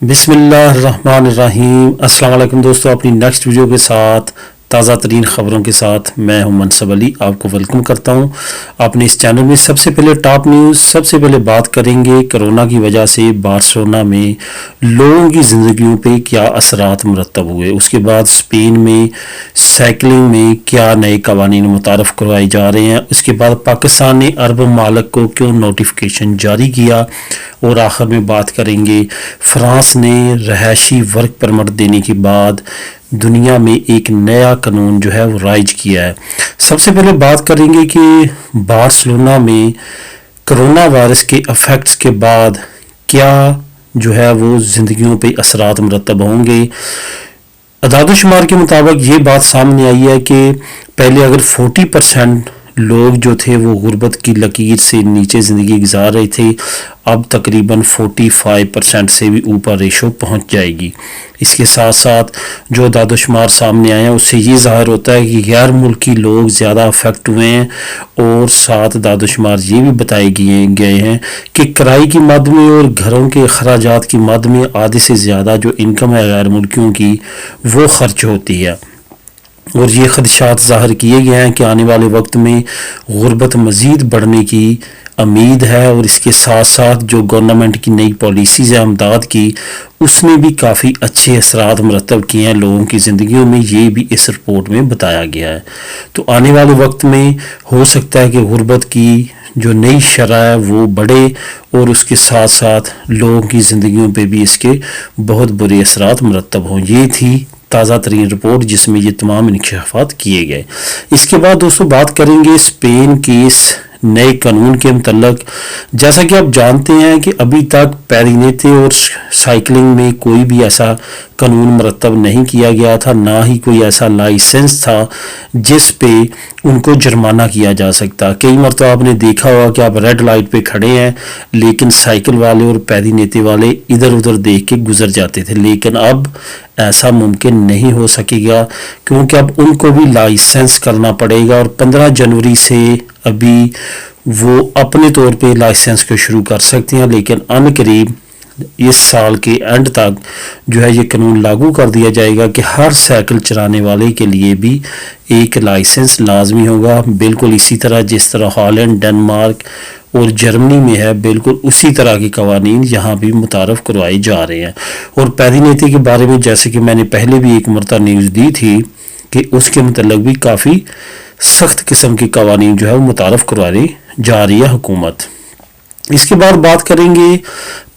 बिस्मिल्लाहिर्रहमानिर्रहीम। अस्सलाम वालेकुम दोस्तों, अपनी नेक्स्ट वीडियो के साथ ताज़ा तरीन ख़बरों के साथ मैं हूं मनसब अली, आपको वेलकम करता हूं अपने इस चैनल में। सबसे पहले टॉप न्यूज़, सबसे पहले बात करेंगे कोरोना की वजह से बार्सिलोना में लोगों की ज़िंदगियों पे क्या असरात मुरतब हुए। उसके बाद स्पेन में साइकिलिंग में क्या नए कवानीन मुतारफ़ करवाए जा रहे हैं। उसके बाद पाकिस्तान ने अरब मालिक को क्यों नोटिफिकेशन जारी किया। और आखिर में बात करेंगे फ्रांस ने रहायशी वर्क परमिट देने के बाद दुनिया में एक नया कानून जो है वो राइज किया है। सबसे पहले बात करेंगे कि बार्सिलोना में कोरोना वायरस के इफेक्ट्स के बाद क्या जो है वो ज़िंदगियों पे असरात मुरतब होंगे। अदाद-ओ-शुमार के मुताबिक ये बात सामने आई है कि पहले अगर 40% लोग जो थे वो गुर्बत की लकीर से नीचे ज़िंदगी गुजार रहे थे, अब तकरीबन 45% से भी ऊपर रेशो पहुंच जाएगी। इसके साथ साथ जो अदाद-ओ-शुमार सामने आए हैं उससे ये ज़ाहिर होता है कि गैर मुल्की लोग ज़्यादा अफेक्ट हुए हैं। और साथ अदाद-ओ-शुमार ये भी बताए गए हैं कि किराए की मद में और घरों के अखराजात की मद में आधे से ज़्यादा जो इनकम है गैर मुल्कियों की वो खर्च होती है। और ये खदशात ज़ाहिर किए गए हैं कि आने वाले वक्त में गुर्बत मज़ीद बढ़ने की उम्मीद है। और इसके साथ साथ जो गवर्नमेंट की नई पॉलिसीज़ है अमदाद की, उसने भी काफ़ी अच्छे असरात मुरतब किए हैं लोगों की ज़िंदगियों में, ये भी इस रिपोर्ट में बताया गया है। तो आने वाले वक्त में हो सकता है कि गुर्बत की जो नई शरह है वो बढ़े और उसके साथ साथ लोगों की ज़िंदगियों पे भी इसके बहुत बुरे असरात मुरतब हों। ये थी ताज़ा तरीन रिपोर्ट जिसमें ये तमाम इंकशाफात किए गए। इसके बाद दोस्तों बात करेंगे स्पेन की इस नए कानून के मतलब। जैसा कि आप जानते हैं कि अभी तक पैदीनेते और साइकिलिंग में कोई भी ऐसा कानून मरतब नहीं किया गया था, ना ही कोई ऐसा लाइसेंस था जिस पे उनको जुर्माना किया जा सकता। कई मरतबा आपने देखा होगा कि आप रेड लाइट पे खड़े हैं लेकिन साइकिल वाले और पैदीनेते वाले इधर उधर देख के गुजर जाते थे, लेकिन अब ऐसा मुमकिन नहीं हो सकेगा क्योंकि अब उनको भी लाइसेंस करना पड़ेगा। और 15 जनवरी से अभी वो अपने तौर पे लाइसेंस को शुरू कर सकते हैं, लेकिन अनकरीब इस साल के एंड तक जो है ये कानून लागू कर दिया जाएगा कि हर साइकिल चलाने वाले के लिए भी एक लाइसेंस लाजमी होगा। बिल्कुल इसी तरह जिस तरह हॉलैंड, डेनमार्क और जर्मनी में है, बिल्कुल उसी तरह के कवानीन यहाँ भी मुतारफ़ करवाए जा रहे हैं। और पैदीनेती के बारे में जैसे कि मैंने पहले भी एक मरतबा न्यूज़ दी थी कि उसके मतलब भी काफ़ी सख्त किस्म के कवानीन जो है वो मुतारफ़ करवाने जा रही है हुकूमत। इसके बाद बात करेंगे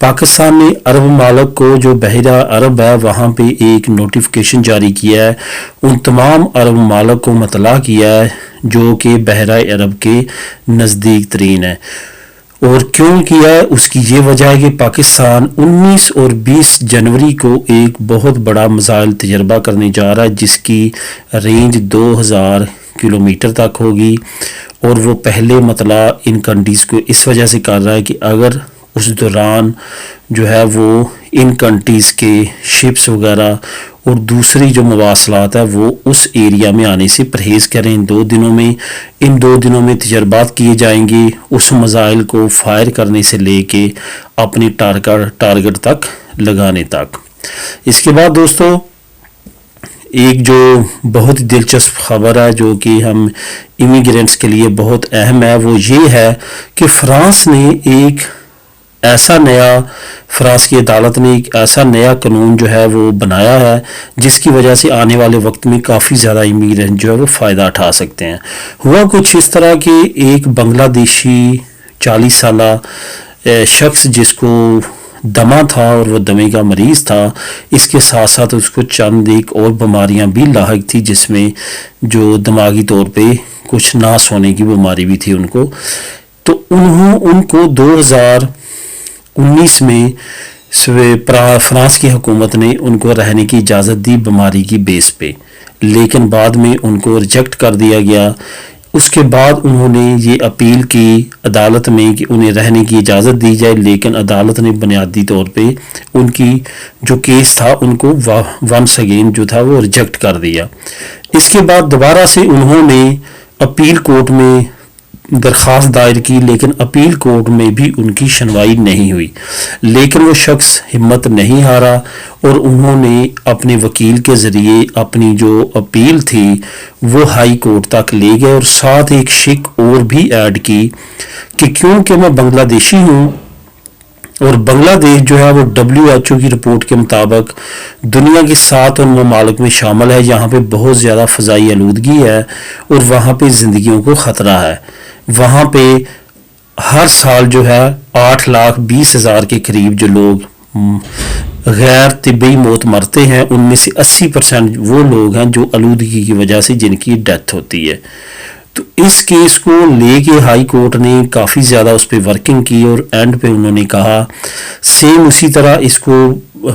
पाकिस्तान ने अरब मालिक को जो बहरा अरब है वहाँ पे एक नोटिफिकेशन जारी किया है। उन तमाम अरब मालिक को मतला किया है जो कि बहरा अरब के नज़दीक तरीन है। और क्यों किया है उसकी ये वजह है कि पाकिस्तान 19 और 20 जनवरी को एक बहुत बड़ा मिसाइल तजर्बा करने जा रहा है जिसकी रेंज 2000 किलोमीटर तक होगी। और वो पहले मतला इन कंट्रीज़ को इस वजह से कर रहा है कि अगर उस दौरान जो है वो इन कंट्रीज़ के शिप्स वगैरह और दूसरी जो मवासलात है वो उस एरिया में आने से परहेज़ करें। इन 2 दिनों में तजर्बात किए जाएंगे उस मिसाइल को फायर करने से लेके अपनी टारगेट तक लगाने तक। इसके बाद दोस्तों एक जो बहुत दिलचस्प खबर है जो कि हम इमिग्रेंट्स के लिए बहुत अहम है, वो ये है कि फ्रांस की अदालत ने एक ऐसा नया कानून जो है वो बनाया है जिसकी वजह से आने वाले वक्त में काफ़ी ज़्यादा इमिग्रेंट जो है वो फ़ायदा उठा सकते हैं। हुआ कुछ इस तरह कि एक बांग्लादेशी 40 साला शख्स जिसको दमा था और वो दमे का मरीज़ था, इसके साथ साथ उसको चंद एक और बीमारियां भी लाहक थी जिसमें जो दिमागी तौर पे कुछ नास होने की बीमारी भी थी उनको। तो उनको 2019 में फ्रांस की हुकूमत ने उनको रहने की इजाज़त दी बीमारी की बेस पे, लेकिन बाद में उनको रिजेक्ट कर दिया गया। उसके बाद उन्होंने ये अपील की अदालत में कि उन्हें रहने की इजाज़त दी जाए, लेकिन अदालत ने बुनियादी तौर पे उनकी जो केस था उनको वंस अगेन जो था वो रिजेक्ट कर दिया। इसके बाद दोबारा से उन्होंने अपील कोर्ट में درخواست دائر کی لیکن اپیل کورٹ میں بھی ان کی سنوائی نہیں ہوئی، لیکن وہ شخص ہمت نہیں ہارا اور انہوں نے اپنے وکیل کے ذریعے اپنی جو اپیل تھی وہ ہائی کورٹ تک لے گئے، اور ساتھ ایک شک اور بھی ایڈ کی کہ کیونکہ میں بنگلہ دیشی ہوں اور بنگلہ دیش جو ہے وہ WHO کی رپورٹ کے مطابق دنیا کے 7 ان ممالک میں شامل ہے جہاں پہ بہت زیادہ فضائی آلودگی ہے اور وہاں پہ زندگیوں کو خطرہ ہے، وہاں پہ ہر سال جو ہے 8,20,000 کے قریب جو لوگ غیر طبی موت مرتے ہیں، ان میں سے 80% وہ لوگ ہیں جو آلودگی کی وجہ سے جن کی ڈیتھ ہوتی ہے۔ تو اس کیس کو لے کے ہائی کورٹ نے کافی زیادہ اس پہ ورکنگ کی اور اینڈ پہ انہوں نے کہا سیم اسی طرح اس کو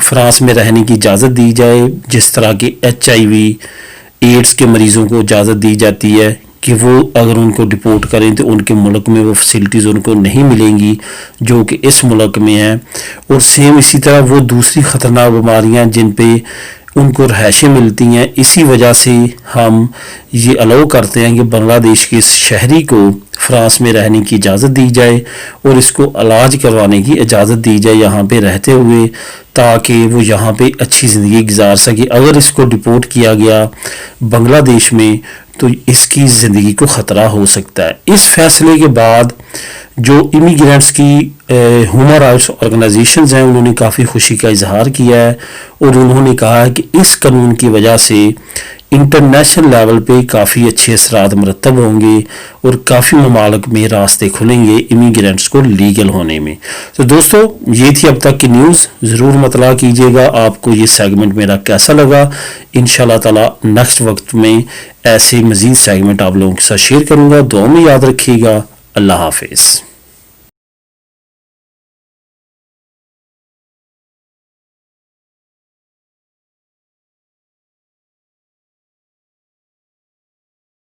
فرانس میں رہنے کی اجازت دی جائے جس طرح کہ HIV ایڈز کے مریضوں کو اجازت دی جاتی ہے کہ وہ اگر ان کو ڈپورٹ کریں تو ان کے ملک میں وہ فیسلٹیز ان کو نہیں ملیں گی جو کہ اس ملک میں ہیں، اور سیم اسی طرح وہ دوسری خطرناک بیماریاں جن پہ ان کو رہائشیں ملتی ہیں، اسی وجہ سے ہم یہ الاؤ کرتے ہیں کہ بنگلہ دیش کے شہری کو فرانس میں رہنے کی اجازت دی جائے اور اس کو علاج کروانے کی اجازت دی جائے یہاں پہ رہتے ہوئے، تاکہ وہ یہاں پہ اچھی زندگی گزار سکے۔ اگر اس کو ڈپورٹ کیا گیا بنگلہ دیش میں تو اس کی زندگی کو خطرہ ہو سکتا ہے۔ اس فیصلے کے بعد جو امیگرینٹس کی ہیومن رائٹس آرگنائزیشنز ہیں انہوں نے کافی خوشی کا اظہار کیا ہے اور انہوں نے کہا ہے کہ اس قانون کی وجہ سے انٹرنیشنل لیول پہ کافی اچھے اثرات مرتب ہوں گے اور کافی ممالک میں راستے کھلیں گے امیگرینٹس کو لیگل ہونے میں۔ تو دوستو یہ تھی اب تک کی نیوز، ضرور مطلع کیجیے گا آپ کو یہ سیگمنٹ میرا کیسا لگا۔ انشاءاللہ تعالی نیکسٹ وقت میں ایسے مزید سیگمنٹ آپ لوگوں کے ساتھ شیئر کروں گا۔ دعاؤں میں یاد رکھیے گا۔ اللہ حافظ۔